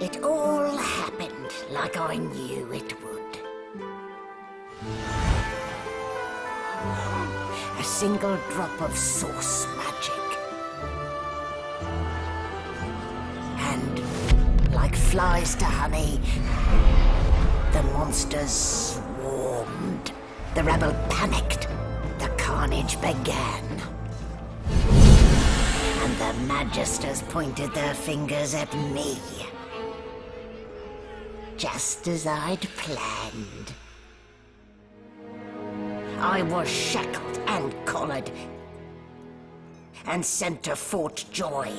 It all happened like I knew it would. A single drop of source magic. And, like flies to honey, the monsters swarmed. The rebel panicked. The carnage began. And the Magisters pointed their fingers at me. Just as I'd planned. I was shackled and collared and sent to Fort Joy.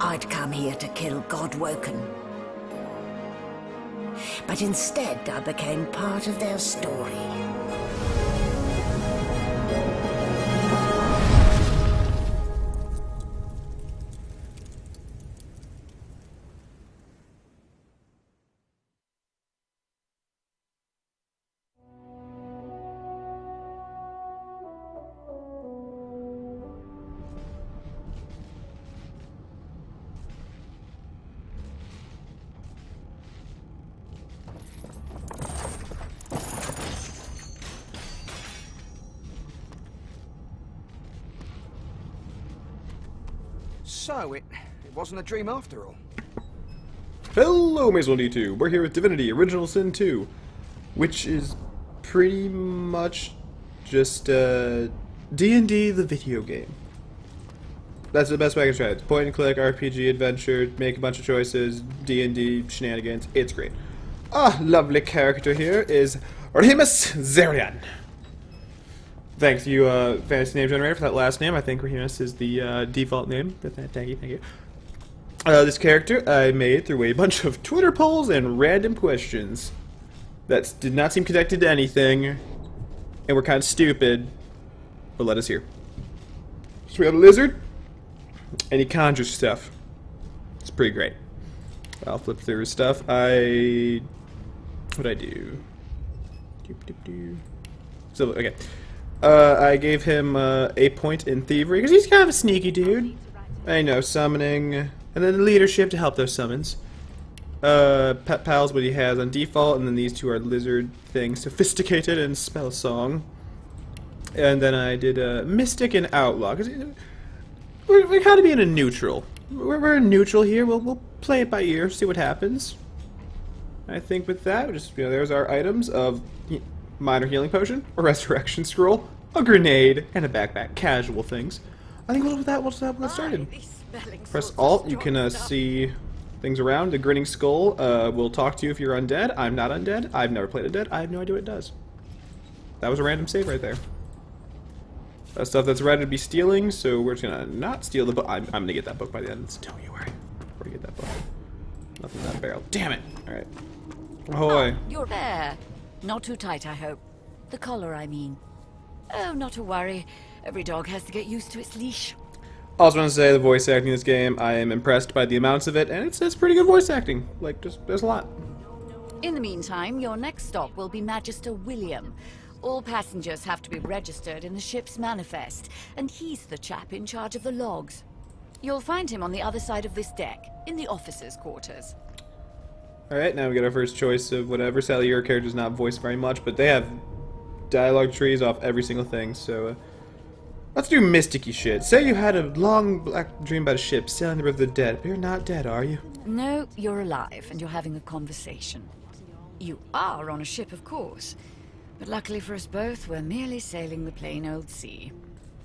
I'd come here to kill Godwoken. But instead I became part of their story. So, it wasn't a dream after all. Hello, Maze 1D2. We're here with Divinity, Original Sin 2, which is pretty much just D&D the video game. That's the best way I can try it. Point and click, RPG, adventure, make a bunch of choices, D&D, shenanigans. It's great. Lovely character here is Rahemus Zerian. Thanks, you, fantasy name generator, for that last name. I think Rahemus is the default name. Thank you. This character I made through a bunch of Twitter polls and random questions that did not seem connected to anything, and were kind of stupid, but let us hear. So we have a lizard, and he conjures stuff. It's pretty great. I'll flip through his stuff. What'd I do? So, okay. I gave him a point in thievery, because he's kind of a sneaky dude. I know, summoning, and then leadership to help those summons. Pet Pal's what he has on default, and then these two are lizard things, sophisticated and spell song. And then I did mystic and outlaw, because we're kind of being a neutral. We're neutral here. We'll play it by ear, see what happens. I think with that, just there's our items of minor healing potion, a resurrection scroll, a grenade, and a backpack. Casual things. I think with that, we'll get started. Press Alt. You can see things around. The grinning skull will talk to you if you're undead. I'm not undead. I've never played undead. I have no idea what it does. That was a random save right there. Stuff that's ready to be stealing, so we're just gonna not steal the book. I'm gonna get that book by the end. Don't you worry. Where do you get that book? Nothing in that barrel. Damn it! Alright. Ahoy. Oh, you're there. Not too tight, I hope. The collar, I mean. Oh, not to worry. Every dog has to get used to its leash. Also want to say the voice acting in this game, I am impressed by the amounts of it, and it's pretty good voice acting. Like, just, there's a lot. In the meantime, your next stop will be Magister William. All passengers have to be registered in the ship's manifest, and he's the chap in charge of the logs. You'll find him on the other side of this deck, in the officers' quarters. Alright, now we got our first choice of whatever. Sadly, your character's not voiced very much, but they have dialogue trees off every single thing, so let's do mysticky shit. Say you had a long black dream about a ship sailing the river of the dead, but you're not dead, are you? No, you're alive, and you're having a conversation. You are on a ship, of course, but luckily for us both, we're merely sailing the plain old sea.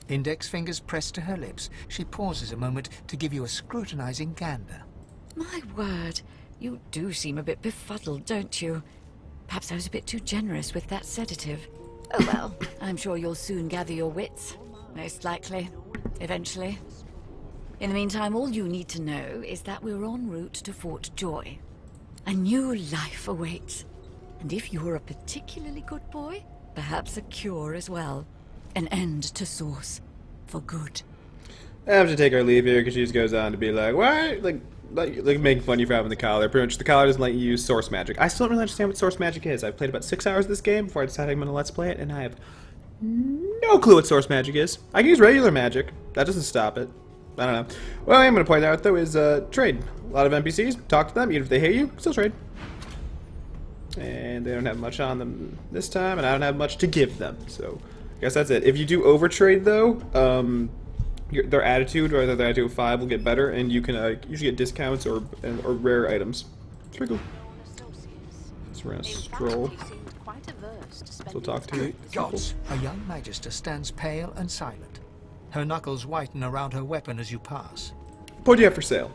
Index fingers pressed to her lips, she pauses a moment to give you a scrutinizing gander. My word, you do seem a bit befuddled, don't you? Perhaps I was a bit too generous with that sedative. Oh well, I'm sure you'll soon gather your wits. Most likely. Eventually. In the meantime, all you need to know is that we're en route to Fort Joy. A new life awaits. And if you're a particularly good boy, perhaps a cure as well. An end to Source. For good. I have to take our leave here because she just goes on to be like, why? Like making fun of you for having the collar. Pretty much the collar doesn't let you use source magic. I still don't really understand what source magic is. I've played about 6 hours of this game before I decided I'm going to let's play it, and I have no clue what source magic is. I can use regular magic. That doesn't stop it. I don't know. What I am going to point out, though, is trade. A lot of NPCs, talk to them, even if they hate you, still trade. And they don't have much on them this time, and I don't have much to give them. So, I guess that's it. If you do overtrade, though, their attitude, or their attitude 5 will get better, and you can usually get discounts or rare items. It's pretty cool. So we're going to stroll. So talk to you. Gods, a young Magister stands pale and silent. Her knuckles whiten around her weapon as you pass. What do you have for sale?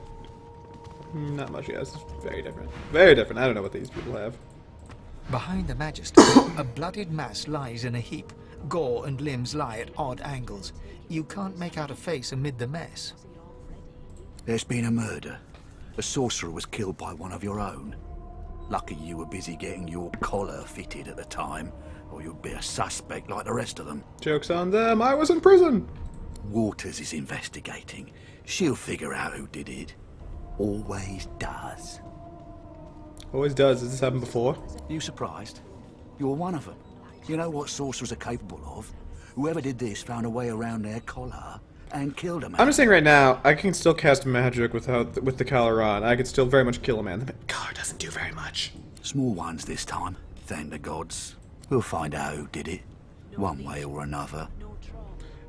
Not much, yes. Very different. Very different. I don't know what these people have. Behind the Magister, a bloodied mass lies in a heap. Gore and limbs lie at odd angles. You can't make out a face amid the mess. There's been a murder. A sorcerer was killed by one of your own. Lucky you were busy getting your collar fitted at the time, or you'd be a suspect like the rest of them. Joke's on them. I was in prison. Waters is investigating. She'll figure out who did it. Always does. Always does. Has this happened before? You surprised? You're one of them. You know what sorcerers are capable of? Whoever did this found a way around their collar and killed a man. I'm just saying right now, I can still cast magic with the collar on. I could still very much kill a man. The collar doesn't do very much. Small ones this time, thank the gods. We'll find out who did it, one way or another.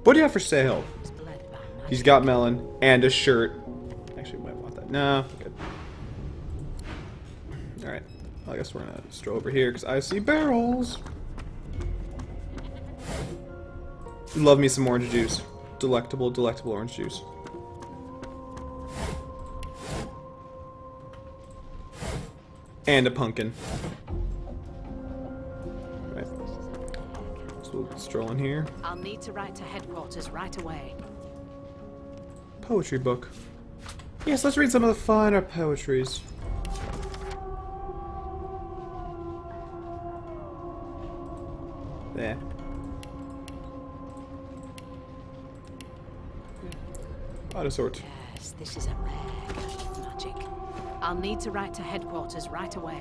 What do you have for sale? He's got melon and a shirt. Actually, we might want that. No, good. Alright, well, I guess we're gonna stroll over here because I see barrels. Love me some orange juice. Delectable, delectable orange juice. And a pumpkin. Right. So we'll stroll in here. I'll need to write to headquarters right away. Poetry book. Yes, let's read some of the finer poetries. There. Out of sort. Yes, this is a rare kind of magic. I'll need to write to headquarters right away.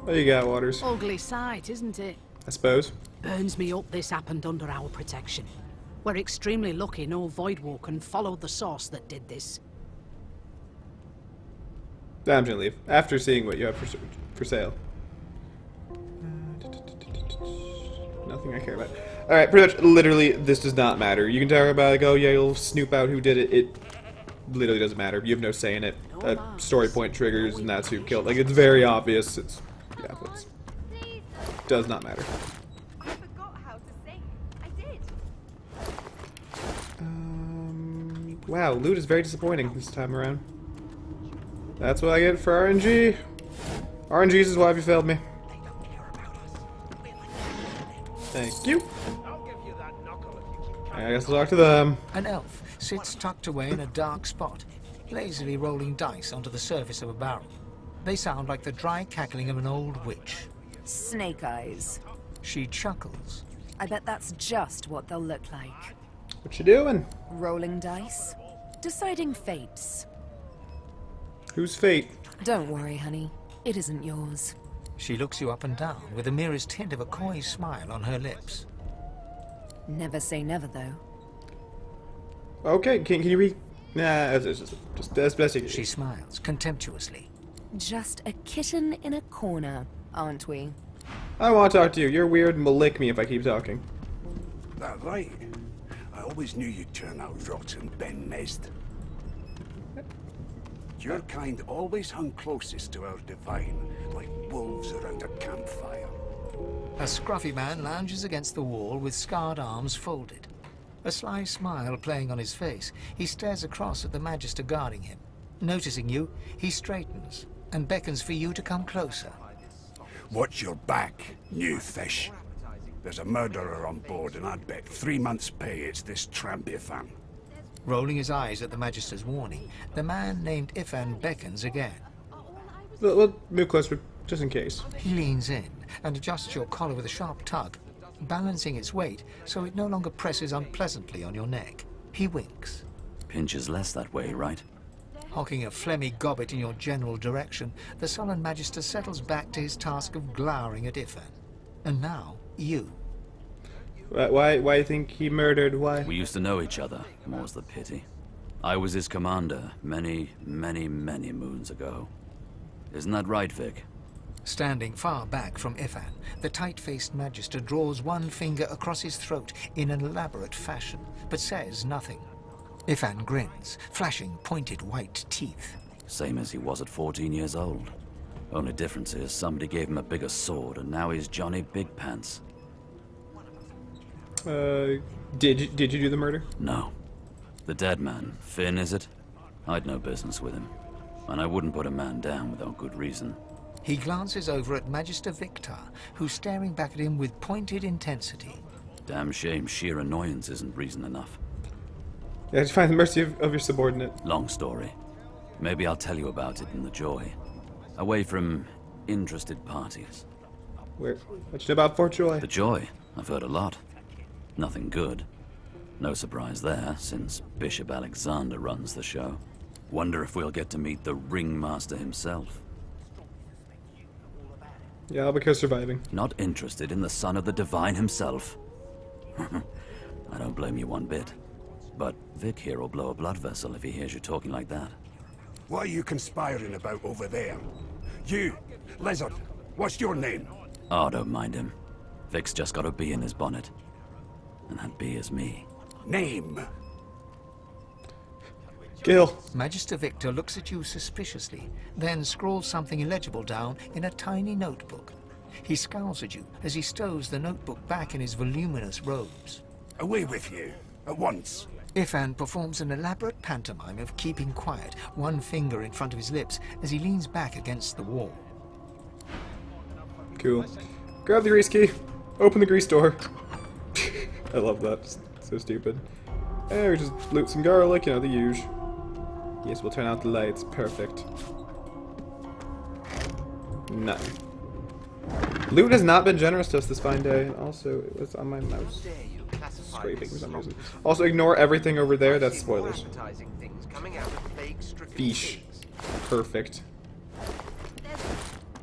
What you got, Waters? Ugly sight, isn't it? I suppose. Burns me up this happened under our protection. We're extremely lucky no Voidwalker followed the source that did this. I'm gonna leave. After seeing what you have for sale. Nothing I care about. Alright, pretty much, literally, this does not matter. You can talk about, like, oh yeah, you'll snoop out who did it. It literally doesn't matter. You have no say in it. Story point triggers, and that's who killed. Like, it's very obvious. It's, yeah, it's, does not matter. I forgot how to sing. I did. Wow, loot is very disappointing this time around. That's what I get for RNG. RNGs is why have you failed me. Thank you. I guess I'll talk to them. An elf sits tucked away in a dark spot, lazily rolling dice onto the surface of a barrel. They sound like the dry cackling of an old witch. Snake eyes. She chuckles. I bet that's just what they'll look like. What you doing? Rolling dice. Deciding fates. Whose fate? Don't worry, honey. It isn't yours. She looks you up and down with the merest hint of a coy smile on her lips. Never say never, though. Okay, can you read? Nah, it's just that's best you can do. She smiles contemptuously. Just a kitten in a corner, aren't we? I want to talk to you. You're weird and will lick me if I keep talking. That right? I always knew you'd turn out rotten, Ben Nest. Your kind always hung closest to our divine, like wolves around a campfire. A scruffy man lounges against the wall with scarred arms folded. A sly smile playing on his face, he stares across at the Magister guarding him. Noticing you, he straightens and beckons for you to come closer. Watch your back, new fish. There's a murderer on board, and I'd bet 3 months' pay it's this tramp Ifan. Rolling his eyes at the Magister's warning, the man named Ifan beckons again. We'll move closer, just in case. He leans in and adjusts your collar with a sharp tug, balancing its weight so it no longer presses unpleasantly on your neck. He winks. Pinches less that way, right? Hocking a phlegmy gobbet in your general direction, the sullen Magister settles back to his task of glowering at Ifan. And now, you. Why do you think he murdered? Why? We used to know each other, more's the pity. I was his commander many, many, many moons ago. Isn't that right, Vic? Standing far back from Ifan, the tight-faced Magister draws one finger across his throat in an elaborate fashion, but says nothing. Ifan grins, flashing pointed white teeth. Same as he was at 14 years old. Only difference is somebody gave him a bigger sword, and now he's Johnny Big Pants. Did you do the murder? No. The dead man, Finn, is it? I'd no business with him. And I wouldn't put a man down without good reason. He glances over at Magister Victor, who's staring back at him with pointed intensity. Damn shame sheer annoyance isn't reason enough. Yeah, just find the mercy of your subordinate. Long story. Maybe I'll tell you about it in the Joy. Away from interested parties. What you know about Fort Joy? The Joy? I've heard a lot. Nothing good. No surprise there, since Bishop Alexander runs the show. Wonder if we'll get to meet the ringmaster himself. Yeah, because surviving. Not interested in the son of the divine himself. I don't blame you one bit. But Vic here will blow a blood vessel if he hears you talking like that. What are you conspiring about over there? You, Lizard, what's your name? Oh, don't mind him. Vic's just got a bee in his bonnet. And that bee is me. Name? Gil. Magister Victor looks at you suspiciously, then scrawls something illegible down in a tiny notebook. He scowls at you as he stows the notebook back in his voluminous robes. Away with you, at once. Ifan performs an elaborate pantomime of keeping quiet, one finger in front of his lips as he leans back against the wall. Cool. Grab the grease key. Open the grease door. I love that. It's so stupid. And we just loot some garlic, you know, the usual. Yes, we'll turn out the lights. Perfect. Nothing. Loot has not been generous to us this fine day. Also, it was on my mouse. Scraping for some reason. Also, ignore everything over there. That's spoilers. Fish. Perfect.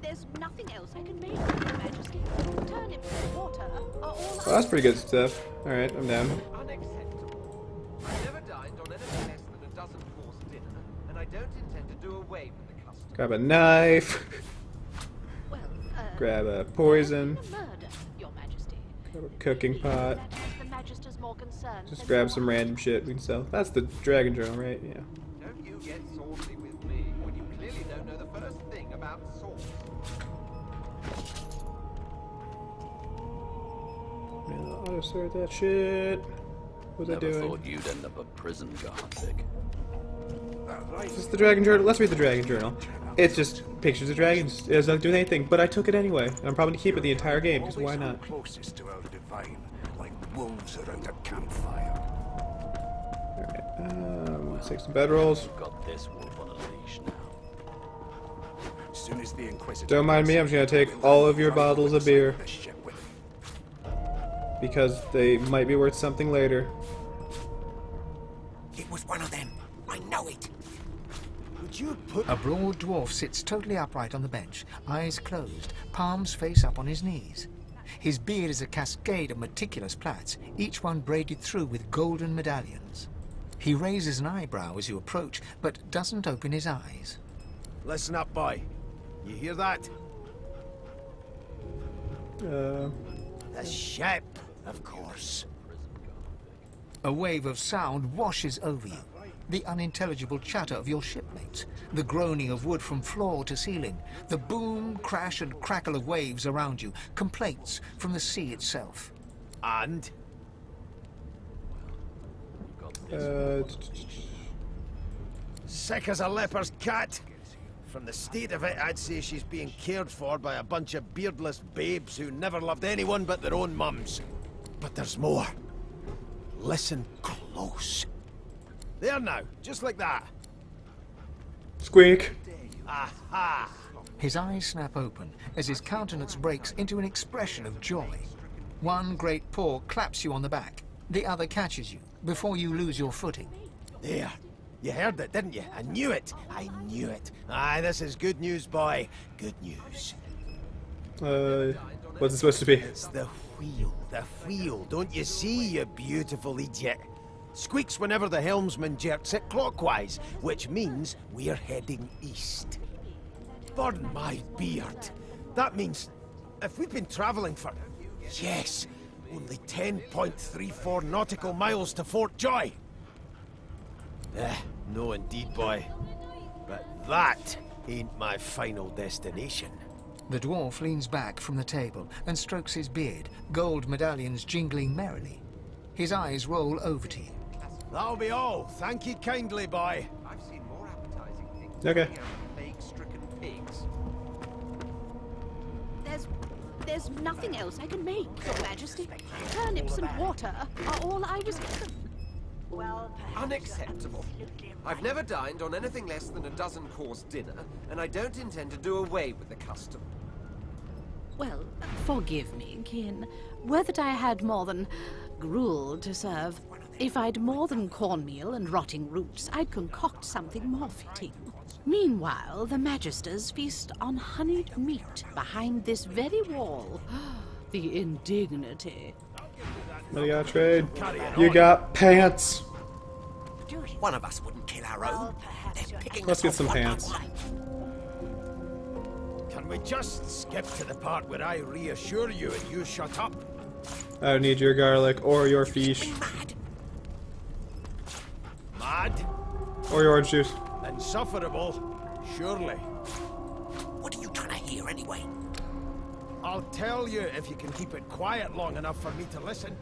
There's nothing else I can make, Your Majesty. Turnips and water are all Well, that's pretty good stuff. Alright, I'm down. Unacceptable. I never dined on anything less than a dozen course dinner, and I don't intend to do away with the custom. Grab a knife. well, Grab a poison. murder, Your Majesty. Grab a cooking pot. That has the Magisters more concerned Just than grab your some random shit we can sell. That's the Dragon Journal, right? Yeah. Don't you get saucy with me when you clearly don't know the first thing about sauce. Yeah, I'll sort that shit. What was I Never doing? thought you'd end up a prison guard, Vic. Is this the Dragon Journal? Let's read the Dragon Journal. It's just pictures of dragons. It's not doing anything, but I took it anyway. And I'm probably gonna keep it the entire game, because why not? Closest to our divine, like wolves around a campfire. Alright, let's take some bedrolls. You've got this wolf on a leash now. As soon as the Inquisitor Don't mind me, I'm just gonna take all of your bottles of beer. this ship with him. Because they might be worth something later. It was one of them. I know it. Would you put... A broad dwarf sits totally upright on the bench, eyes closed, palms face up on his knees. His beard is a cascade of meticulous plaits, each one braided through with golden medallions. He raises an eyebrow as you approach, but doesn't open his eyes. Listen up, boy. You hear that? The ship, of course. A wave of sound washes over you. The unintelligible chatter of your shipmates, the groaning of wood from floor to ceiling, the boom, crash and crackle of waves around you, complaints from the sea itself. And? Sick as a leper's cat. From the state of it, I'd say she's being cared for by a bunch of beardless babes who never loved anyone but their own mums. But there's more. Listen close. There now, just like that. Squeak. Aha! His eyes snap open as his countenance breaks into an expression of joy. One great paw claps you on the back. The other catches you before you lose your footing. There. You heard it, didn't you? I knew it. I knew it. Aye, this is good news, boy. Good news. What's it supposed to be? It's the wheel. The wheel. Don't you see, you beautiful idiot? Squeaks whenever the helmsman jerks it clockwise, which means we're heading east. Burn my beard. That means if we've been travelling for, yes, only 10.34 nautical miles to Fort Joy. No indeed, boy. But that ain't my final destination. The dwarf leans back from the table and strokes his beard, gold medallions jingling merrily. His eyes roll over to you. That'll be all. Thank you kindly, boy. I've seen more appetizing things Okay. than plague-stricken pigs. There's nothing else I can make, Your Majesty. Turnips and water are all I was given. Well, Unacceptable. I've never dined on anything less than a dozen-course dinner, and I don't intend to do away with the custom. Well, forgive me, kin. Were that I had more than gruel to serve. If I'd more than cornmeal and rotting roots, I'd concoct something more fitting. Meanwhile, the Magisters feast on honeyed meat behind this very wall. The indignity. What do you got, trade? You got pants. One of us wouldn't kill our own. They're picking Let's us get off some one by pants. one. Can we just skip to the part where I reassure you and you shut up? I don't need your garlic or your fish Mad. Mad? or your orange juice. Insufferable? Surely. What are you trying to hear anyway? I'll tell you if you can keep it quiet long enough for me to listen.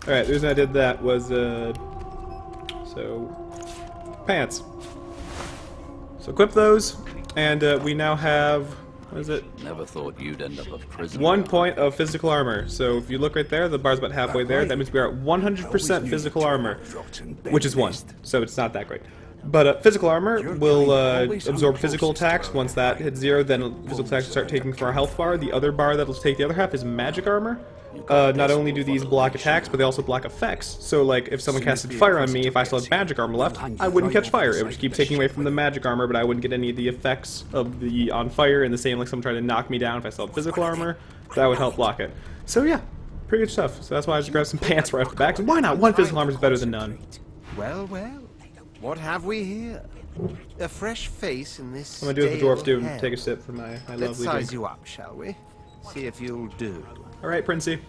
Alright, the reason I did that was, so, pants. So equip those, and we now have, what is it? Never thought you'd end up a prisoner. 1 point of physical armor. So if you look right there, the bar's about halfway there. That means we are at 100% physical armor, which is 1. So it's not that great. But physical armor will absorb physical attacks. Once that hits 0, then physical attacks start taking from our health bar. The other bar that'll take the other half is magic armor. Not only do these block attacks, but they also block effects. So, like, if someone casted fire on me, if I still had magic armor left, I wouldn't catch fire. It would just keep taking away from the magic armor, but I wouldn't get any of the effects of the on fire. And the same, like, someone tried to knock me down if I still had physical armor, that would help block it. So, yeah, pretty good stuff. So that's why I just grabbed some pants right off the back. Why not? 1 physical armor is better than none. Well, well. What have we here? A fresh face in this. I'm gonna do what the dwarves do stale and take a sip from my Let's lovely size drink. you up, shall we? See if you'll do. Alright, Princey.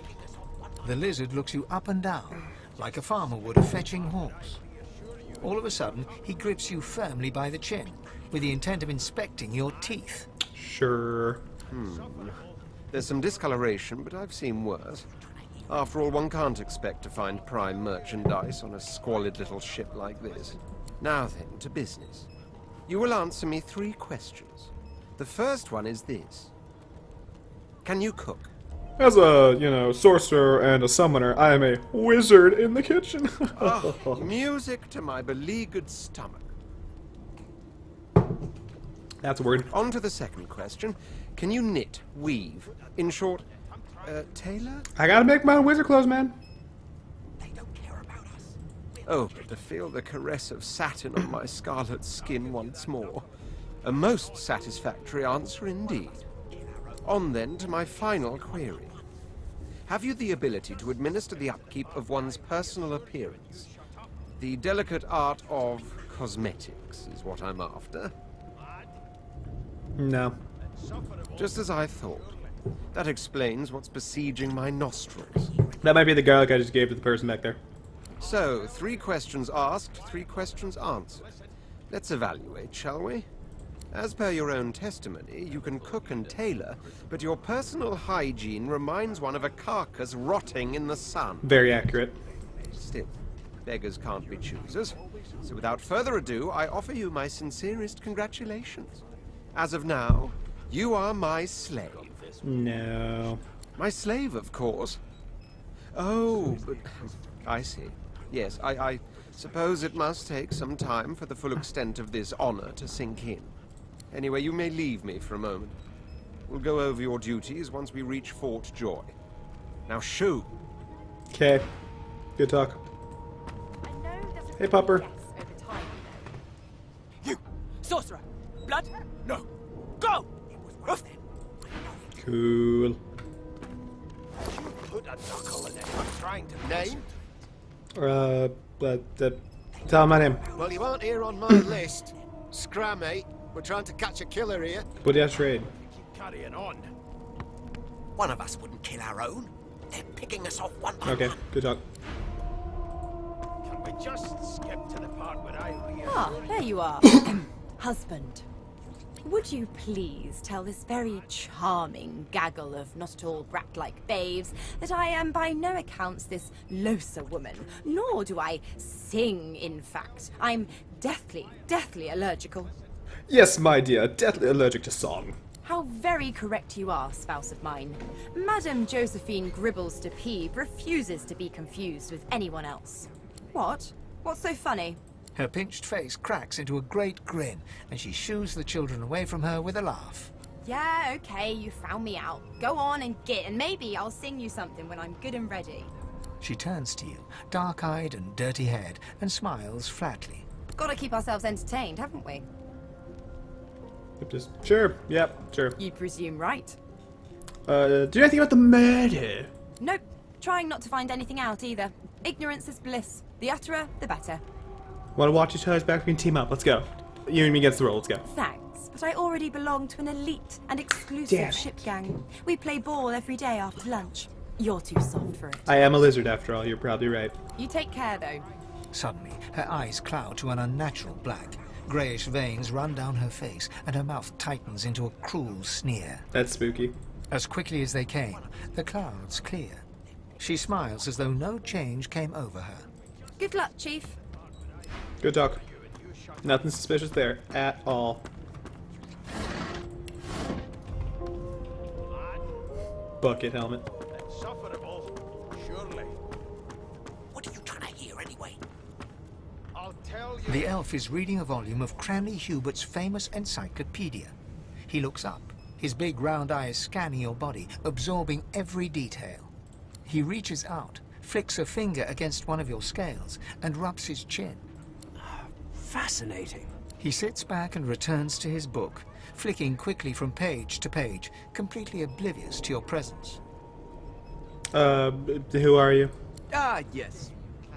The lizard looks you up and down, like a farmer would a fetching horse. All of a sudden, he grips you firmly by the chin, with the intent of inspecting your teeth. Sure. There's some discoloration, but I've seen worse. After all, one can't expect to find prime merchandise on a squalid little ship like this. Now then, to business. You will answer me 3 questions. The first one is this. Can you cook? As a, sorcerer and a summoner, I am a wizard in the kitchen. Music to my beleaguered stomach. That's a word. On to the second question. Can you knit, weave? In short, tailor? I gotta make my own wizard clothes, man. Oh, but to feel the caress of satin on my scarlet skin once more. A most satisfactory answer indeed. On then to my final query. Have you the ability to administer the upkeep of one's personal appearance? The delicate art of cosmetics is what I'm after. No. Just as I thought. That explains what's besieging my nostrils. That might be the garlic I just gave to the person back there. So, 3 questions asked, 3 questions answered. Let's evaluate, shall we? As per your own testimony, you can cook and tailor, but your personal hygiene reminds one of a carcass rotting in the sun. Very accurate. Still, beggars can't be choosers. So without further ado, I offer you my sincerest congratulations. As of now, you are my slave. No. My slave, of course. Oh, but I see. Yes, I suppose it must take some time for the full extent of this honor to sink in. Anyway, you may leave me for a moment. We'll go over your duties once we reach Fort Joy. Now shoo! Okay. Good talk. Hey, Pupper. You! Sorcerer! Blood? No. Go! Cool. Put a knuckle in it. I'm trying to name. Tell him my name. Well, you aren't here on my list. Scram, mate. We're trying to catch a killer here. What do you have to trade? Keep carrying on. One of us wouldn't kill our own. They're picking us off one by Okay, one. good talk. Can we just skip to the part where I reassure Ah, there you are. Husband. Would you please tell this very charming gaggle of not-at-all brat-like babes that I am by no accounts this loser woman, nor do I sing, in fact. I'm deathly allergical. Yes, my dear, deathly allergic to song. How very correct you are, spouse of mine. Madame Josephine Gribbles de Peeb refuses to be confused with anyone else. What? What's so funny? Her pinched face cracks into a great grin, and she shoos the children away from her with a laugh. Yeah, okay, you found me out. Go on and git, and maybe I'll sing you something when I'm good and ready. She turns to you, dark-eyed and dirty-haired, and smiles flatly. Gotta keep ourselves entertained, haven't we? Just sure, yep, sure. You presume right. Do you know anything about the murder? Nope, trying not to find anything out either. Ignorance is bliss. The utterer, the better. Want to watch each other's back? We can team up. Let's go. You and me against the roll. Let's go. Thanks, but I already belong to an elite and exclusive ship gang. We play ball every day after lunch. You're too soft for it. I am a lizard after all. You're probably right. You take care, though. Suddenly, her eyes cloud to an unnatural black. Greyish veins run down her face, and her mouth tightens into a cruel sneer. That's spooky. As quickly as they came, the clouds clear. She smiles as though no change came over her. Good luck, Chief. Good talk. Nothing suspicious there at all. Bucket helmet. insufferable, surely. What are you trying to hear anyway? I'll tell you. The elf is reading a volume of Cranley Hubert's famous encyclopedia. He looks up, his big round eyes scanning your body, absorbing every detail. He reaches out, flicks a finger against one of your scales, and rubs his chin. Fascinating. He sits back and returns to his book, flicking quickly from page to page, completely oblivious to your presence. Who are you? Ah, yes.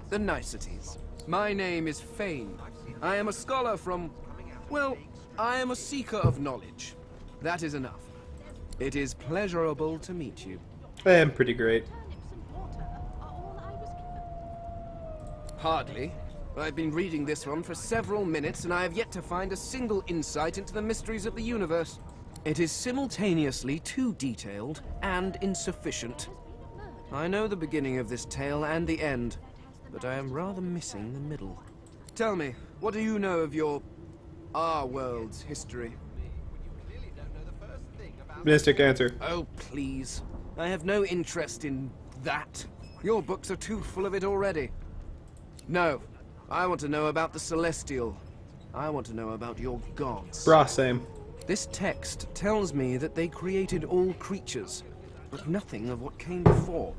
The niceties. My name is Fane. I am a scholar from... well, I am a seeker of knowledge. That is enough. It is pleasurable to meet you. I am pretty great. Hardly. I've been reading this one for several minutes, and I have yet to find a single insight into the mysteries of the universe. It is simultaneously too detailed and insufficient. I know the beginning of this tale and the end, but I am rather missing the middle. Tell me, what do you know of our world's history? Mystic answer. Oh, please. I have no interest in that. Your books are too full of it already. No. I want to know about the Celestial. I want to know about your gods. Brah, same. This text tells me that they created all creatures, but nothing of what came before.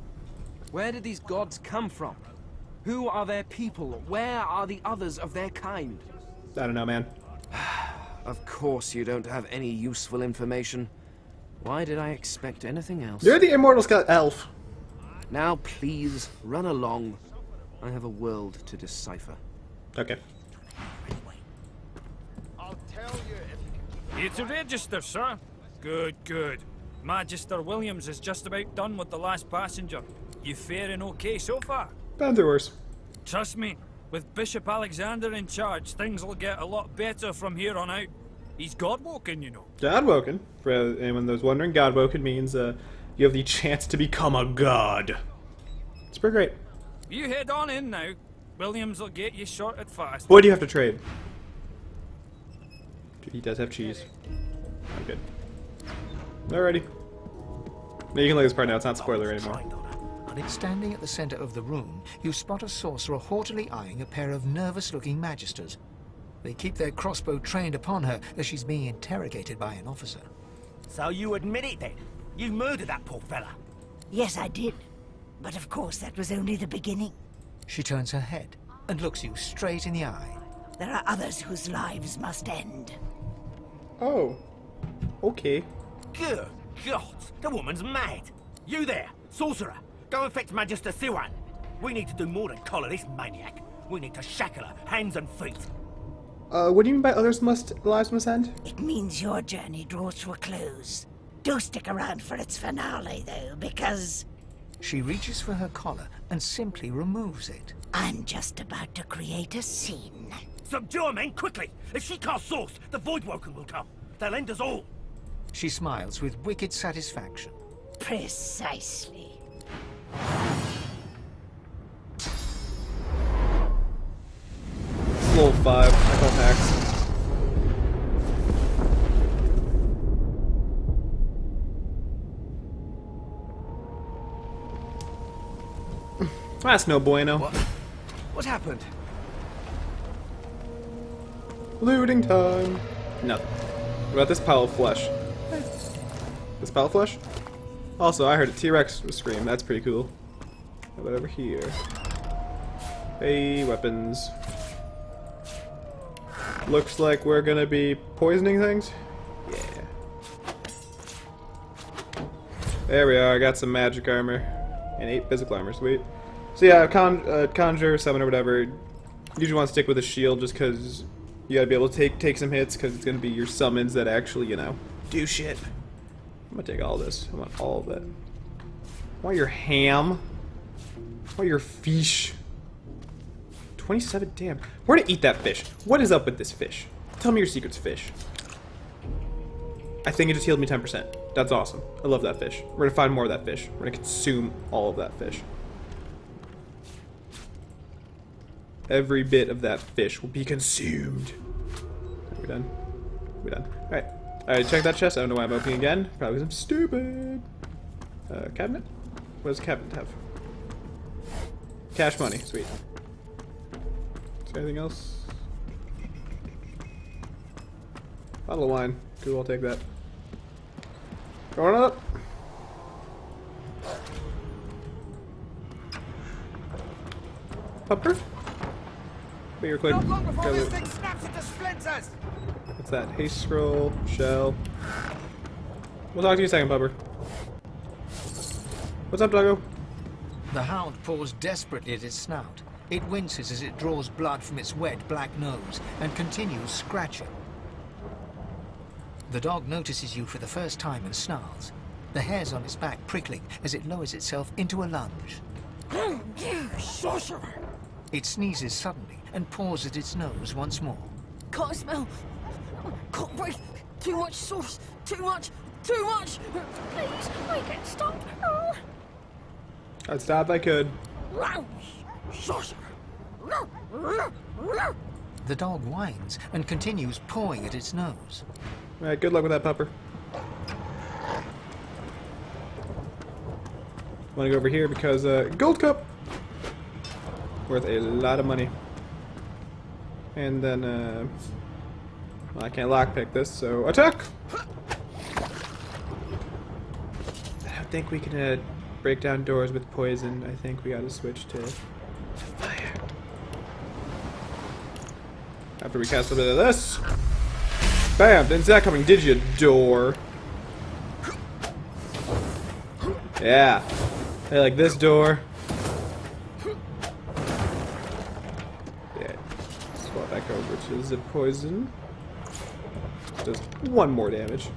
Where did these gods come from? Who are their people? Where are the others of their kind? I don't know, man. Of course you don't have any useful information. Why did I expect anything else? You're the immortal Scott elf. Now please, run along. I have a world to decipher. Okay. I'll tell you if Here to register, sir. Good, good. Magister Williams is just about done with the last passenger. You faring okay so far? Been through worse. Trust me, with Bishop Alexander in charge, things will get a lot better from here on out. He's God-woken, you know. God-woken. For anyone that's wondering, God-woken means you have the chance to become a god. It's pretty great. You head on in now. Williams will get you sorted fast. What do you have to trade? He does have cheese. I'm good. Alrighty. You can look at this part now. It's not spoiler anymore. Standing at the center of the room, you spot a sorcerer haughtily eyeing a pair of nervous-looking magisters. They keep their crossbow trained upon her as she's being interrogated by an officer. So you admit it then? You murdered that poor fella? Yes, I did. But of course that was only the beginning. She turns her head and looks you straight in the eye. There are others whose lives must end. Oh. Okay. Good. God, the woman's mad. You there, Sorcerer. Go and fetch Magister Victor. We need to do more than collar this maniac. We need to shackle her, hands and feet. What do you mean by lives must end? It means your journey draws to a close. Do stick around for its finale, though, because... She reaches for her collar and simply removes it. I'm just about to create a scene. Subdue her, men, quickly! If she casts Source, the Voidwoken will come. They'll end us all. She smiles with wicked satisfaction. Precisely. Level 5. I call hacks. That's no bueno. What happened? Looting time. Nothing. What about this pile of flesh? This pile of flesh? Also, I heard a T-Rex scream. That's pretty cool. How about over here? Hey, weapons. Looks like we're gonna be poisoning things. Yeah. There we are. I got some magic armor and 8 physical armor. Sweet. So yeah, conjure, summon, or whatever. Usually want to stick with a shield just because you gotta be able to take some hits because it's gonna be your summons that actually, you know, do shit. I'm gonna take all this. I want all of that. I want your ham. I want your fish. 27, damn. We're gonna eat that fish. What is up with this fish? Tell me your secrets, fish. I think it just healed me 10%. That's awesome. I love that fish. We're gonna find more of that fish. We're gonna consume all of that fish. Every bit of that fish will be consumed. Are we done? We're done. Alright. Alright, check that chest. I don't know why I'm opening again. Probably because I'm stupid. Cabinet? What does the cabinet have? Cash money. Sweet. Is there anything else? Bottle of wine. Cool, I'll take that. Going up! Pupper? Wait, you're quick. What's that? Haste scroll, shell. We'll talk to you in a second, Pupper. What's up, doggo? The Hound paws desperately at its snout. It winces as it draws blood from its wet black nose and continues scratching. The dog notices you for the first time and snarls, the hairs on its back prickling as it lowers itself into a lunge. You sorcerer! It sneezes suddenly and paws at its nose once more. Can't smell. Can't breathe. Too much sauce. Too much. Too much. Please, make it stop. I'd stop if I could. Sorcerer! The dog whines and continues pawing at its nose. Alright, good luck with that, Pupper. Want to go over here because gold cup worth a lot of money. And then well, I can't lockpick this, so attack. I don't think we can break down doors with poison. I think we got to switch to fire. After we cast a bit of this, bam! Didn't see that coming, did you, door? Yeah. I like this door. Yeah. Swap back over to the poison. Does 1 more damage.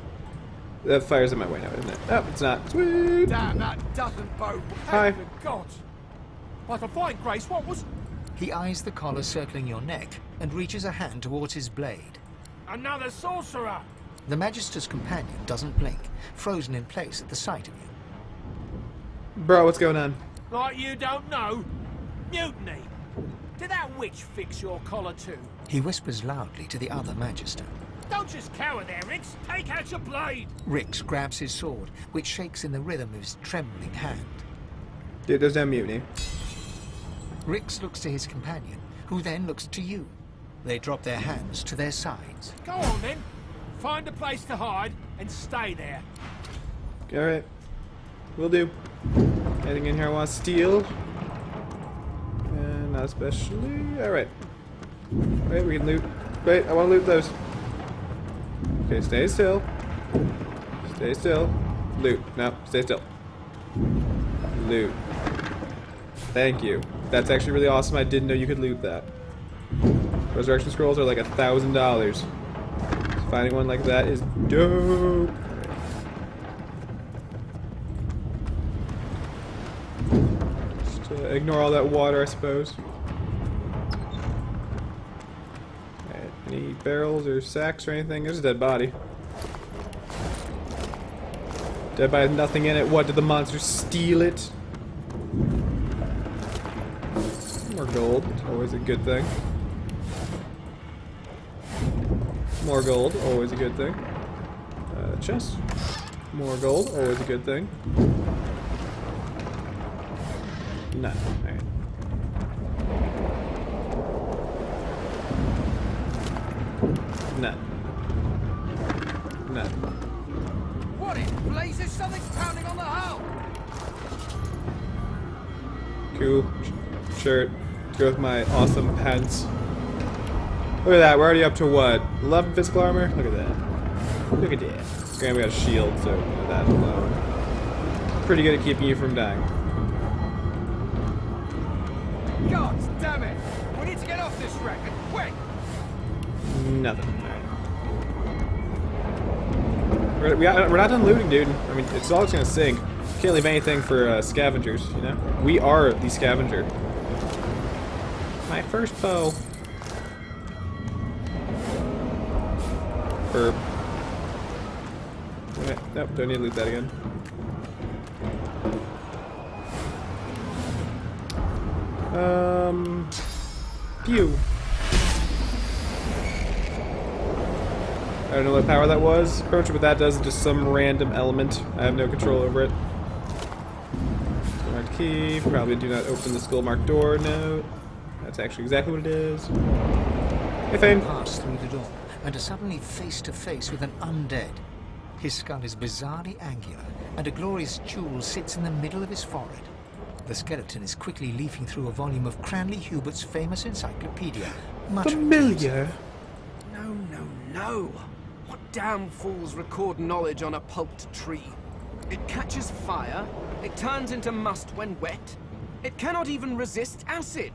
That fires in my way now, isn't it? Oh, it's not. Sweet. Damn, that doesn't bode. Hi. God. Like a fine grace, what was... He eyes the collar circling your neck and reaches a hand towards his blade. Another sorcerer! The Magister's companion doesn't blink, frozen in place at the sight of you. Bro, what's going on? Like you don't know? Mutiny! Did that witch fix your collar too? He whispers loudly to the other Magister. Don't just cower there, Rix! Take out your blade! Rix grabs his sword, which shakes in the rhythm of his trembling hand. Dude, there's no mutiny. Rix looks to his companion, who then looks to you. They drop their hands to their sides. Go on then. Find a place to hide and stay there. Alright. Will do. Anything in here I want to steal? Not especially. Alright. Wait, we can loot. Wait, I want to loot those. Okay, stay still. Stay still. Loot. No, stay still. Loot. Thank you. That's actually really awesome. I didn't know you could loot that. Resurrection scrolls are like $1,000. Finding one like that is dope. Just ignore all that water, I suppose. Alright, any barrels or sacks or anything? There's a dead body. Dead body with nothing in it. What, did the monster steal it? More gold. Always a good thing. More gold, always a good thing. Chest. More gold, always a good thing. No. Alright. No. No. What in blazes? Something's pounding on the hull! Cool. Shirt. To go with my awesome pants. Look at that, we're already up to what? 11 physical armor? Look at that. Look at that. Granted, we got a shield, so you know, that alone. Pretty good at keeping you from dying. God damn it! We need to get off this wreck, and quick! Nothing. Alright. We're not done looting, dude. I mean, it's all gonna sink. Can't leave anything for scavengers, you know? We are the scavenger. My first bow. Herb. Wait, nope, don't need to loot that again. Pew. I don't know what power that was. Pretty much what that does is just some random element. I have no control over it. Skull marked key. Probably do not open the skull marked door. No. That's actually exactly what it is. Hey, Fane. Pass through the door and are suddenly face to face with an undead. His skull is bizarrely angular, and a glorious jewel sits in the middle of his forehead. The skeleton is quickly leafing through a volume of Cranley Hubert's famous encyclopedia. Familiar. No. What damn fools record knowledge on a pulped tree? It catches fire, it turns into must when wet, it cannot even resist acid.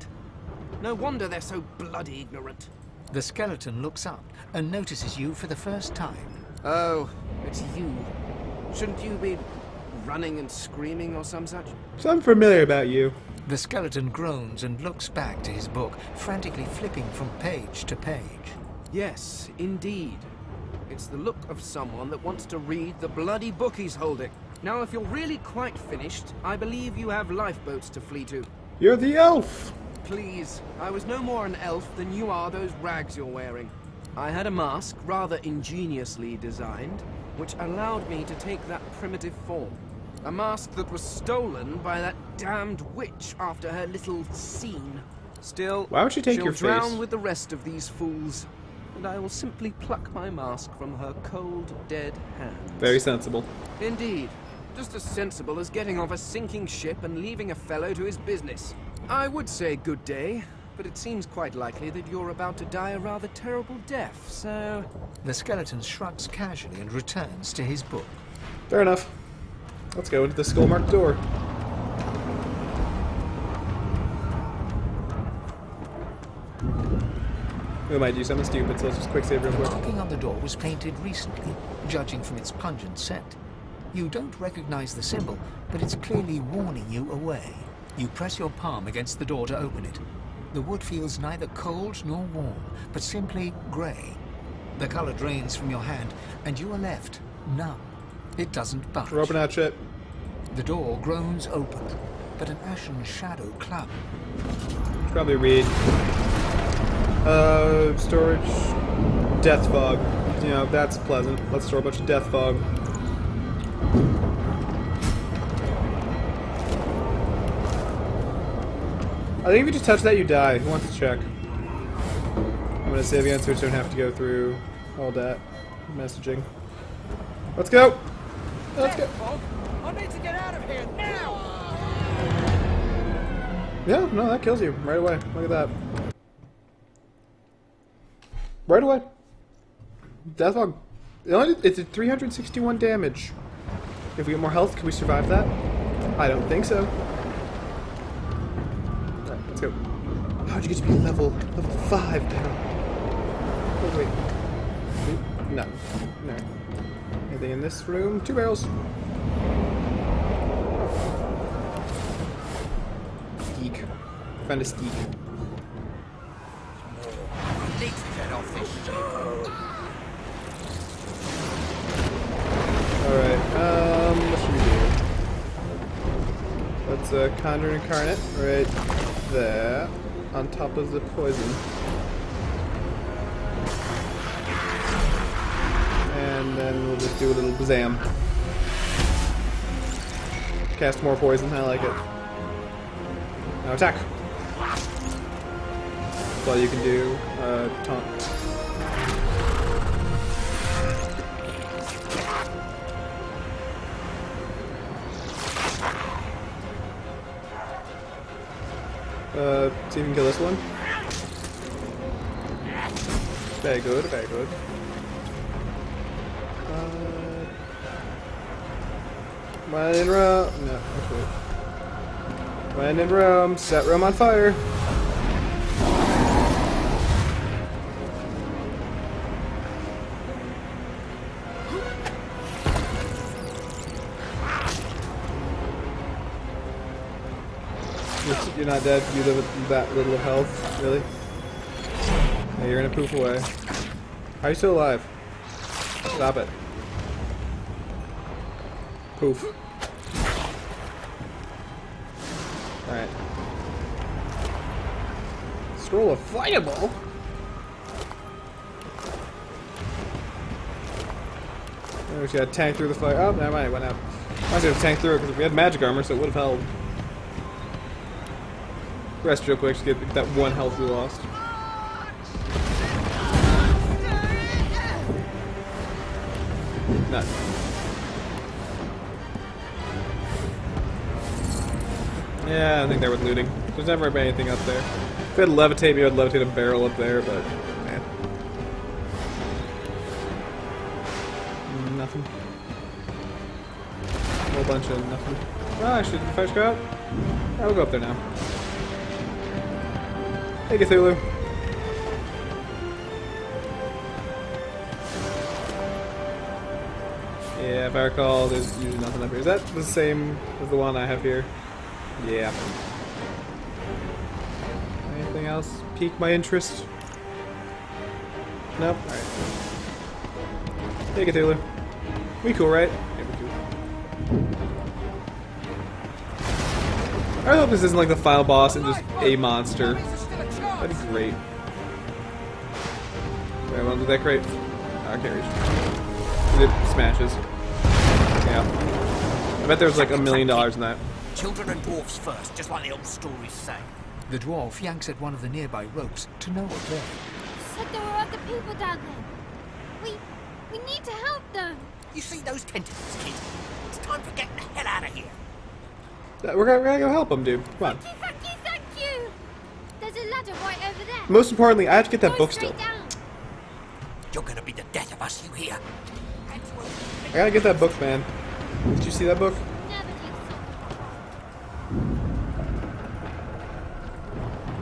No wonder they're so bloody ignorant. The skeleton looks up and notices you for the first time. Oh, it's you. Shouldn't you be running and screaming or some such? Something familiar about you. The skeleton groans and looks back to his book, frantically flipping from page to page. Yes, indeed. It's the look of someone that wants to read the bloody book he's holding. Now, if you're really quite finished, I believe you have lifeboats to flee to. You're the elf! Please, I was no more an elf than you are those rags you're wearing. I had a mask, rather ingeniously designed, which allowed me to take that primitive form. A mask that was stolen by that damned witch after her little scene. Still, why would she take your face? She'll drown with the rest of these fools, and I will simply pluck my mask from her cold, dead hands. Very sensible. Indeed. Just as sensible as getting off a sinking ship and leaving a fellow to his business. I would say good day, but it seems quite likely that you're about to die a rather terrible death, so... The skeleton shrugs casually and returns to his book. Fair enough. Let's go into the skull-marked door. We might do something stupid, so let's just quick save real quick. The marking on the door was painted recently, judging from its pungent scent. You don't recognize the symbol, but it's clearly warning you away. You press your palm against the door to open it. The wood feels neither cold nor warm, but simply grey. The color drains from your hand, and you are left numb. It doesn't budge. We're open that shit. The door groans open, but an ashen shadow clung. Probably read. Storage. Death fog. You know, that's pleasant. Let's store a bunch of death fog. I think if you just touch that, you die. Who wants to check? I'm gonna save again so we don't have to go through all that messaging. Let's go! Let's go! I need to get out of here now! Yeah, no, that kills you right away. Look at that. Right away. Death fog. It's at 361 damage. If we get more health, can we survive that? I don't think so. Alright, let's go. How'd you get to be level 5 down? Oh, wait. No. No. Anything in this room? 2 barrels. Steak. Found a steak. Need to get off this ship. Alright, what should we do? Let's conjure incarnate right there, on top of the poison. And then we'll just do a little bazam. Cast more poison, I like it. Now attack! That's all you can do. Taunt. See if we can kill this one. Very good, very good. When in Rome. No, actually. When in Rome, set Rome on fire. You're not dead. You live with that little of health. Really? Yeah, you're gonna poof away. How are you still alive? Stop it. Poof. Alright. Scroll of Fireball? Oh, we gotta tank through the fire. Oh, never mind, it went out. I was gonna tank through it because we had magic armor, so it would have held. Rest real quick to get that 1 health we lost. None. Yeah, I think they're with looting. There's never been anything up there. If we had levitate, we would levitate a barrel up there, but man. Nothing. A whole bunch of nothing. Oh, actually, did the fire go out? Yeah, we'll go up there now. Hey, Cthulhu. Yeah, if I recall, there's usually nothing up here. Is that the same as the one I have here? Yeah. Anything else pique my interest? Nope. Alright. Hey, Cthulhu. We cool, right? Yeah, we cool. I hope this isn't like the final boss and just a monster. That'd be great. Alright, well, do that great. Oh, I can't reach. It smashes. Yeah. I bet there's like $1 million in that. Children and dwarfs first, just like the old stories say. The dwarf yanks at one of the nearby ropes to no avail. Said there were other people down there. We need to help them. You see those tentacles, kid? It's time for getting the hell out of here. We're gonna go help them, dude. Come on. Thank you. There's a ladder right over there. Most importantly, I have to get that book still. Down. You're gonna be the death of us, you hear? I gotta get that book, man. Did you see that book?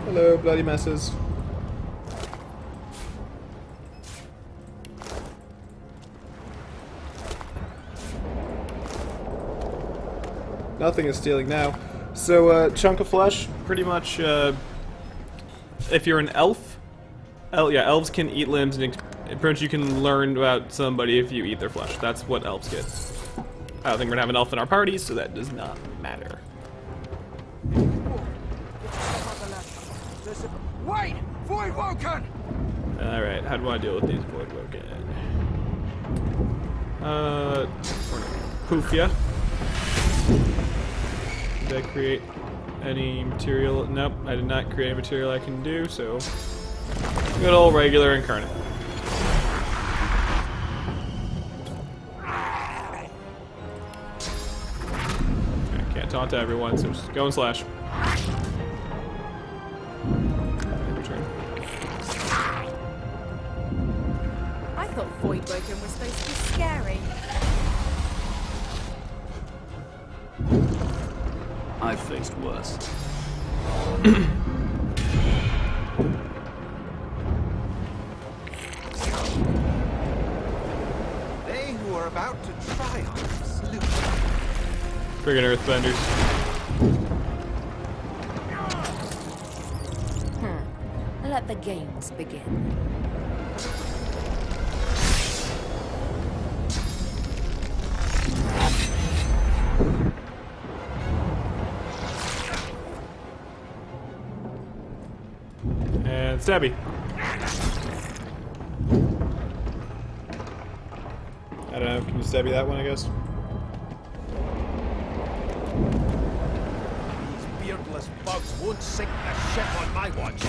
Hello, bloody messes. Nothing is stealing now. So, chunk of flesh, pretty much, if you're an elf, elves can eat limbs, and pretty much you can learn about somebody if you eat their flesh. That's what elves get. I don't think we're gonna have an elf in our party, so that does not matter. Wait! Void Woken! Alright, how do I deal with these Void Woken? Poof ya. Did I create any material? Nope, I did not create a material I can do, so good old regular incarnate. I can't taunt everyone, so just go and slash. Return. I thought Void Woken was supposed to be scary. I've faced worse. They who are about to triumph salute. Friggin' Earthbenders. Let the games begin. And stabby. I don't know, can you stabby that one, I guess? These beardless bugs won't sink the ship on my watch.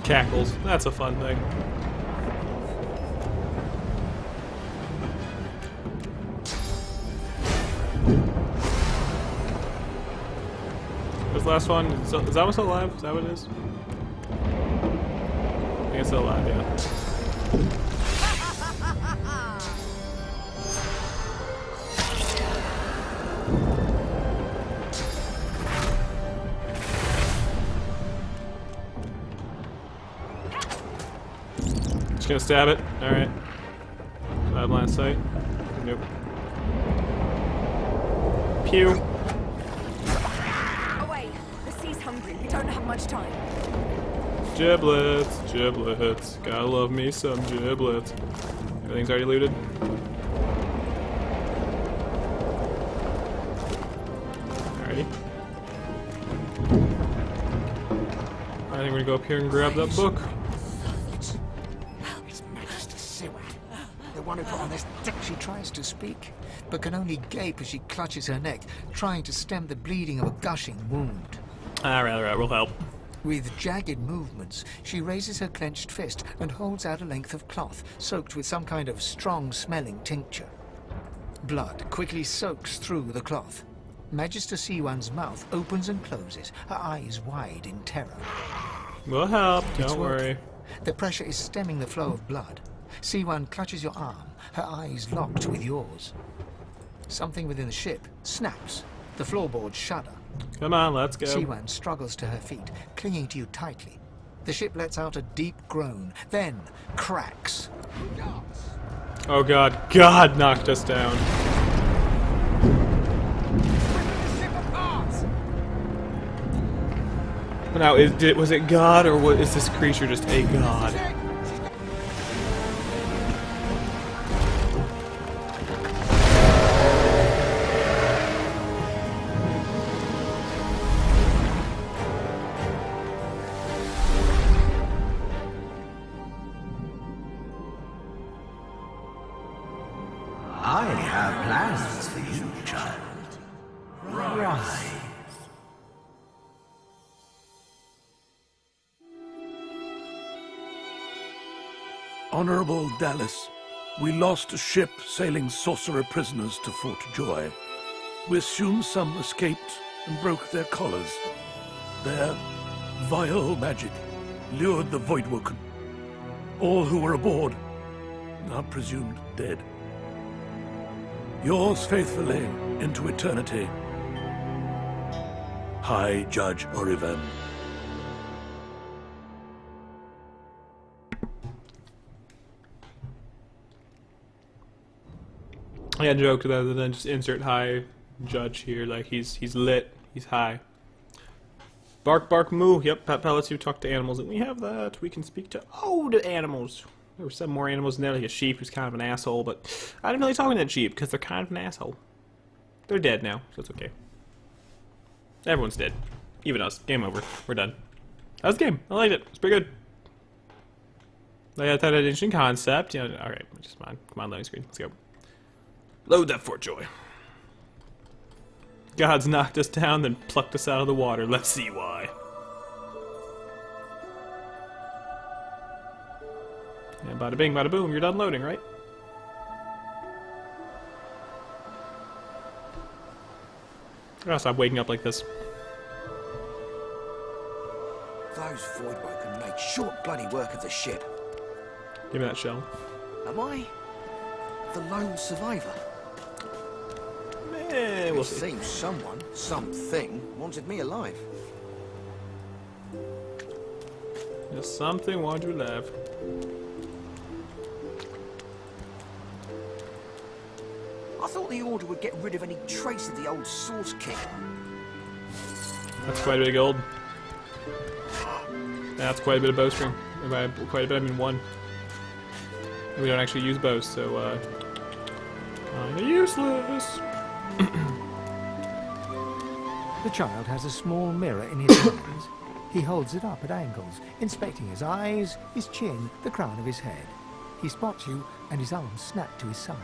Cackles. That's a fun thing. This last one, is that one still alive? Is that what it is? I think it's still alive, yeah. Just gonna stab it. Alright. Bad line of sight. Nope. Pew. Away! The sea's hungry. We don't have much time. Giblets, giblets. Gotta love me some giblets. Everything's already looted. Alrighty. I think we're gonna go up here and grab that book. It's Magister the one who put on this dick. She tries to speak, but can only gape as she clutches her neck, trying to stem the bleeding of a gushing wound. Alright, we'll help. With jagged movements, she raises her clenched fist and holds out a length of cloth, soaked with some kind of strong-smelling tincture. Blood quickly soaks through the cloth. Magister C1's mouth opens and closes, her eyes wide in terror. We'll help, It's don't worry. working. The pressure is stemming the flow of blood. C1 clutches your arm, her eyes locked with yours. Something within the ship snaps. The floorboards shudder. Come on, let's go. C1 struggles to her feet, clinging to you tightly. The ship lets out a deep groan, then cracks. Oh god, God knocked us down. Now, was it God, or is this creature just a god? I have plans for you, child. Rise. Honorable Dallas, we lost a ship sailing Sorcerer prisoners to Fort Joy. We assume some escaped and broke their collars. Their vile magic lured the Voidwoken. All who were aboard are presumed dead. Yours faithfully into eternity, High Judge Oriven. I got a joke rather than just insert high judge here, like he's lit, he's high. Bark, bark, moo. Yep, pet pellets, you talk to animals, and we have that. We can speak to, the animals. There were some more animals in there, like a sheep who's kind of an asshole, but I didn't really talk to that sheep, because they're kind of an asshole. They're dead now, so it's okay. Everyone's dead. Even us. Game over. We're done. That was the game. I liked it. It's pretty good. I thought an interesting concept. You know, alright, just come on, loading screen. Let's go. Load that Fort Joy. God's knocked us down, then plucked us out of the water. Let's see why. Yeah, bada bing, bada boom. You're done loading, right? I gotta stop waking up like this. Those voidwoken can make short bloody work of the ship. Give me that shell. Am I the lone survivor? We'll It see. seems someone, something, wanted me alive. Just something wanted you alive. I thought the Order would get rid of any trace of the old Source King. That's quite a bit of gold. That's quite a bit of bowstring. And by quite a bit, I mean 1. And we don't actually use bows, so, kinda useless. The child has a small mirror in his hands. He holds it up at angles, inspecting his eyes, his chin, the crown of his head. He spots you, and his arms snap to his sides.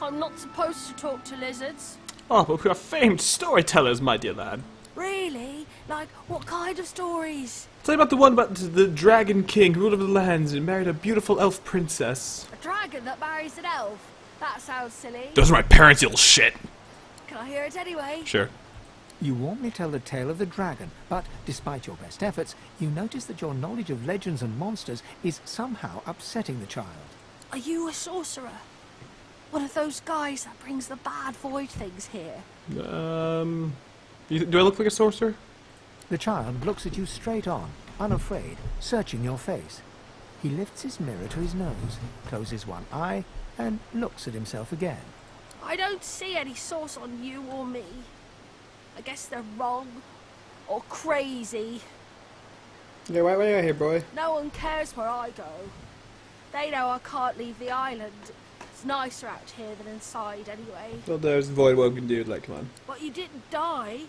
I'm not supposed to talk to lizards. Oh, but we are famed storytellers, my dear lad. Really? Like, what kind of stories? Tell you about the one about the Dragon King who ruled over the lands and married a beautiful elf princess. A dragon that marries an elf? That sounds silly. Those are my parents, you little shit. Can I hear it anyway? Sure. You warmly tell the tale of the dragon, but despite your best efforts, you notice that your knowledge of legends and monsters is somehow upsetting the child. Are you a sorcerer? One of those guys that brings the bad void things here? Do I look like a sorcerer? The child looks at you straight on, unafraid, searching your face. He lifts his mirror to his nose, closes one eye, and looks at himself again. I don't see any source on you or me. I guess they're wrong. Or crazy. Yeah, why are you here, boy? No one cares where I go. They know I can't leave the island. It's nicer out here than inside anyway. Well, there's the voidwoken dude, like, come on. But you didn't die.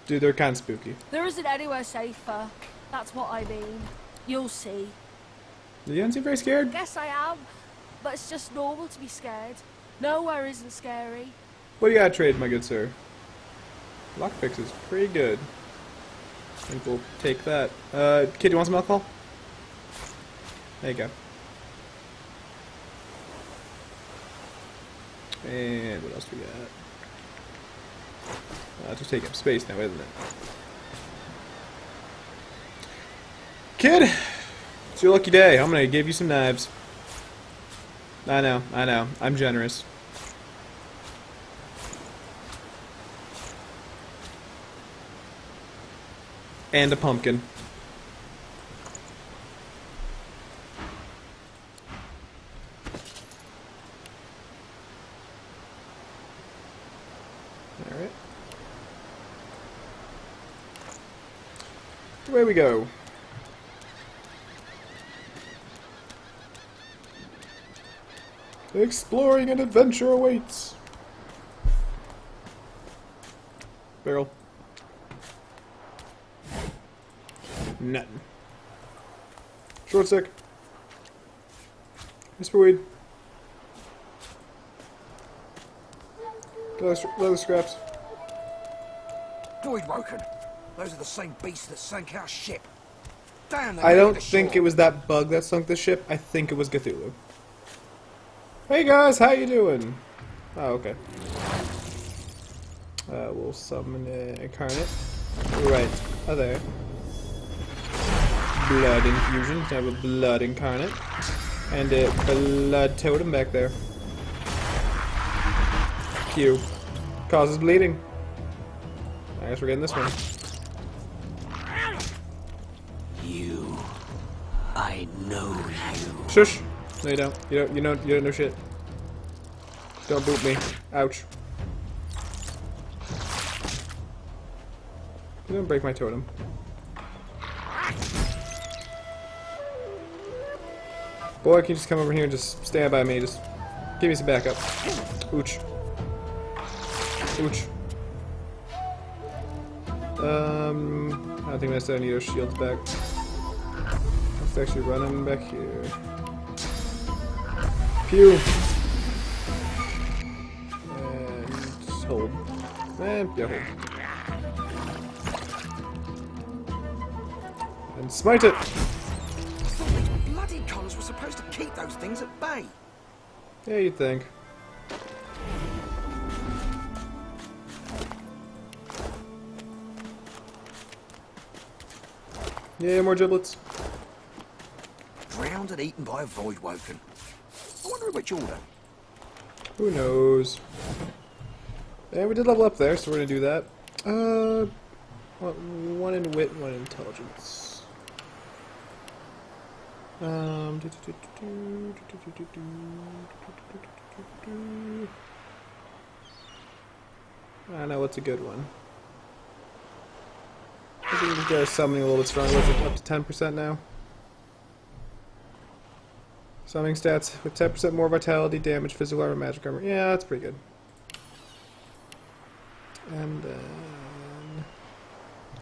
Dude, they're kind of spooky. There isn't anywhere safer. That's what I mean. You'll see. You don't seem very scared. Guess I am. But it's just normal to be scared. Nowhere isn't scary. What do you got to trade, my good sir? Lockpicks is pretty good. I think we'll take that. Kid, you want some alcohol? There you go. And what else we got? Just take up space now, isn't it? Kid! It's your lucky day. I'm gonna give you some knives. I know. I'm generous. And a pumpkin. Alright. Away we go. Exploring and adventure awaits. Barrel. Nothing. Short stick. Whisper weed. Leather scraps. Voidwoken. Those are the same beasts that sank our ship. Damn, I don't think it was that bug that sunk the ship. I think it was Cthulhu. Hey guys, how you doing? Oh, okay. We'll summon an incarnate. Right. Oh, there. Blood infusion. So I have a blood incarnate. And a blood totem back there. Q. Causes bleeding. I guess we're getting this one. You. I know you. Shush. No, you don't. You don't know shit. Don't boot me. Ouch. You don't break my totem. Boy, can you just come over here and just stand by me? Just give me some backup. Ooch. Ooch. I don't think I need our shields back. Let's actually run him back here. Pew! And hold. And yeah, hold. And smite it! Bloody collars were supposed to keep those things at bay. Yeah, you'd think. Yeah, more giblets. Drowned and eaten by a void woken. I wonder which order. Who knows? And we did level up there, so we're gonna do that. One in wit, one in intelligence. I know what's a good one. I think we can get our summoning a little bit stronger. What's it, up to 10% now? Summoning stats with 10% more vitality, damage, physical armor, magic armor. Yeah, that's pretty good. And then...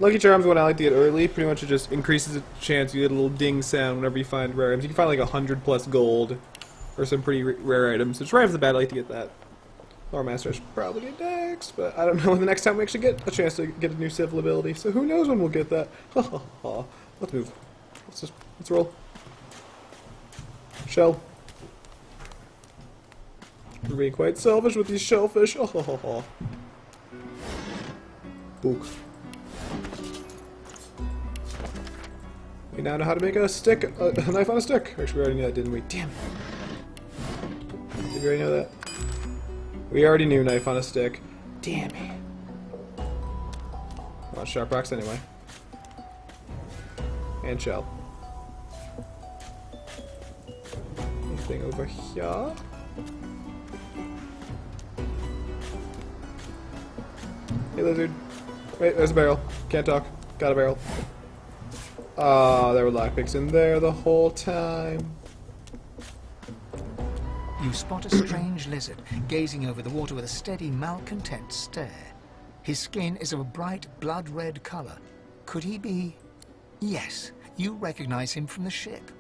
Lucky Charms, what I like to get early, pretty much it just increases the chance you get a little ding sound whenever you find rare items. You can find like 100 plus gold or some pretty rare items. So just right off the bat, I like to get that. Lore Master I should probably get next, but I don't know when the next time we actually get a chance to get a new civil ability. So who knows when we'll get that. Let's move. Let's roll. Shell. We're being quite selfish with these shellfish. Book. We now know how to make a stick, a knife on a stick. Actually, we already knew that, didn't we? Damn it. Did we already know that? We already knew knife on a stick. Damn it. Well, sharp rocks anyway. And shell. Anything over here? Hey, lizard. Wait, there's a barrel. Can't talk. Got a barrel. Ah, there were lockpicks in there the whole time. You spot a strange lizard gazing over the water with a steady, malcontent stare. His skin is of a bright, blood-red color. Could he be... Yes, you recognize him from the ship.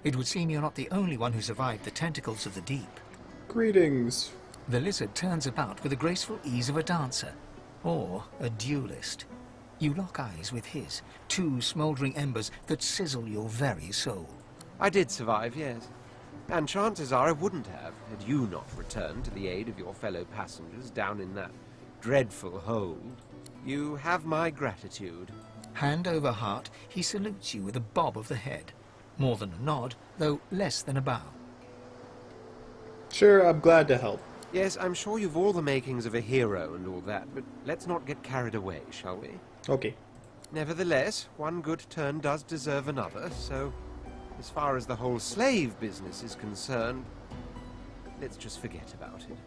It would seem you're not the only one who survived the tentacles of the deep. Greetings. The lizard turns about with the graceful ease of a dancer, or a duelist. You lock eyes with his, two smouldering embers that sizzle your very soul. I did survive, yes. And chances are I wouldn't have, had you not returned to the aid of your fellow passengers down in that dreadful hold. You have my gratitude. Hand over heart, he salutes you with a bob of the head. More than a nod, though less than a bow. Sure, I'm glad to help. Yes, I'm sure you've all the makings of a hero and all that, but let's not get carried away, shall we? Okay. Nevertheless, one good turn does deserve another, so as far as the whole slave business is concerned, let's just forget about it.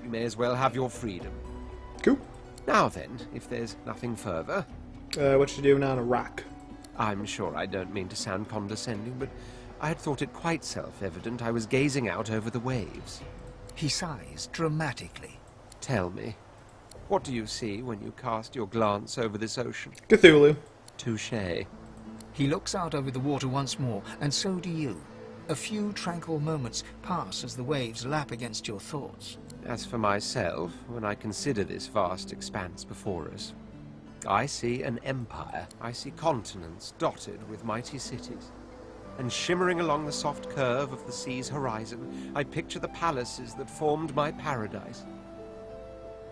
You may as well have your freedom. Cool. Now then, if there's nothing further... what you doing on a rock? I'm sure I don't mean to sound condescending, but I had thought it quite self-evident I was gazing out over the waves. He sighs dramatically. Tell me, what do you see when you cast your glance over this ocean? Cthulhu. Touché. He looks out over the water once more, and so do you. A few tranquil moments pass as the waves lap against your thoughts. As for myself, when I consider this vast expanse before us, I see an empire. I see continents dotted with mighty cities. And shimmering along the soft curve of the sea's horizon, I picture the palaces that formed my paradise.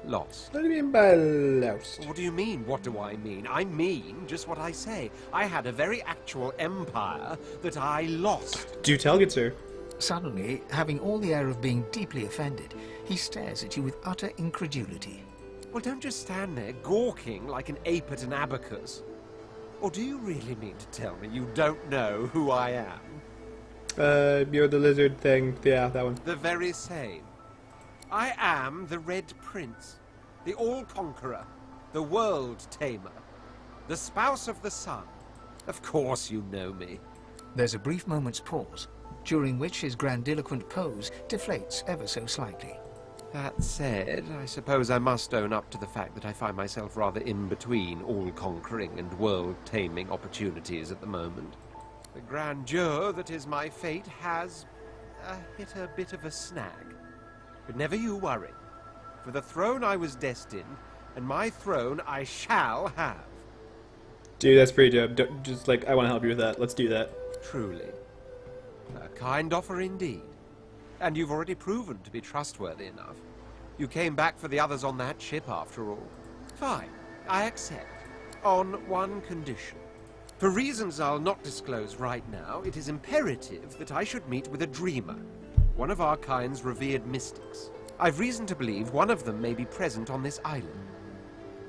Lost. What do you mean by lost? What do you mean, what do I mean? I mean just what I say. I had a very actual empire that I lost. Do tell, good sir. Suddenly, having all the air of being deeply offended, he stares at you with utter incredulity. Well, don't just stand there gawking like an ape at an abacus. Or do you really mean to tell me you don't know who I am? You're the lizard thing. Yeah, that one. The very same. I am the Red Prince, the All-Conqueror, the World-Tamer, the Spouse of the Sun. Of course you know me. There's a brief moment's pause, during which his grandiloquent pose deflates ever so slightly. That said, I suppose I must own up to the fact that I find myself rather in between all-conquering and world-taming opportunities at the moment. The grandeur that is my fate has hit a bit of a snag. But never you worry. For the throne I was destined, and my throne I shall have. Dude, that's pretty dope. Just like, I want to help you with that. Let's do that. Truly. A kind offer indeed. And you've already proven to be trustworthy enough. You came back for the others on that ship, after all. Fine, I accept. On one condition. For reasons I'll not disclose right now, it is imperative that I should meet with a dreamer, one of our kind's revered mystics. I've reason to believe one of them may be present on this island.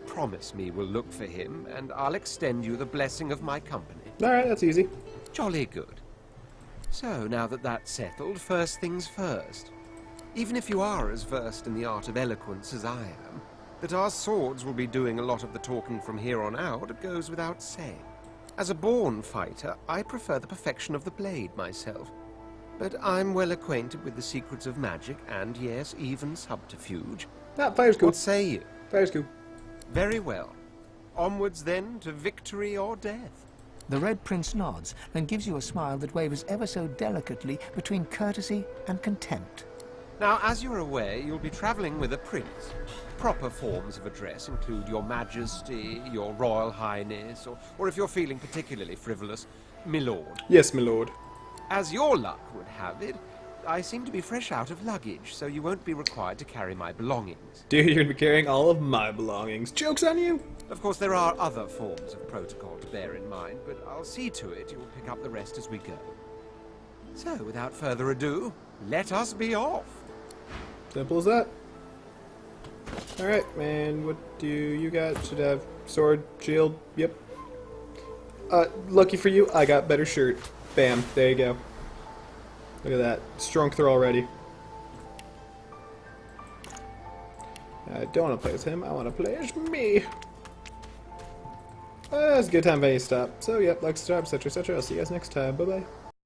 Promise me we'll look for him, and I'll extend you the blessing of my company. Alright, that's easy. Jolly good. So, now that that's settled, first things first. Even if you are as versed in the art of eloquence as I am, that our swords will be doing a lot of the talking from here on out, it goes without saying. As a born fighter, I prefer the perfection of the blade myself. But I'm well acquainted with the secrets of magic, and yes, even subterfuge. Fire's cool. What say you? Fire's cool. Very well. Onwards then to victory or death. The Red Prince nods and gives you a smile that wavers ever so delicately between courtesy and contempt. Now, as you're aware, you'll be travelling with a prince. Proper forms of address include Your Majesty, Your Royal Highness, or if you're feeling particularly frivolous, my lord. Yes, my lord. As your luck would have it, I seem to be fresh out of luggage, so you won't be required to carry my belongings. Dude, you're gonna be carrying all of my belongings. Joke's on you! Of course, there are other forms of protocol to bear in mind, but I'll see to it you'll pick up the rest as we go. So, without further ado, let us be off. Simple as that. Alright, man, what do you got? Should have sword, shield, yep. Lucky for you, I got better shirt. Bam, there you go. Look at that. Strong throw already. I don't want to play as him, I want to play as me. It's a good time if I stop. So, yep, like, subscribe, etc., etc. I'll see you guys next time. Bye-bye.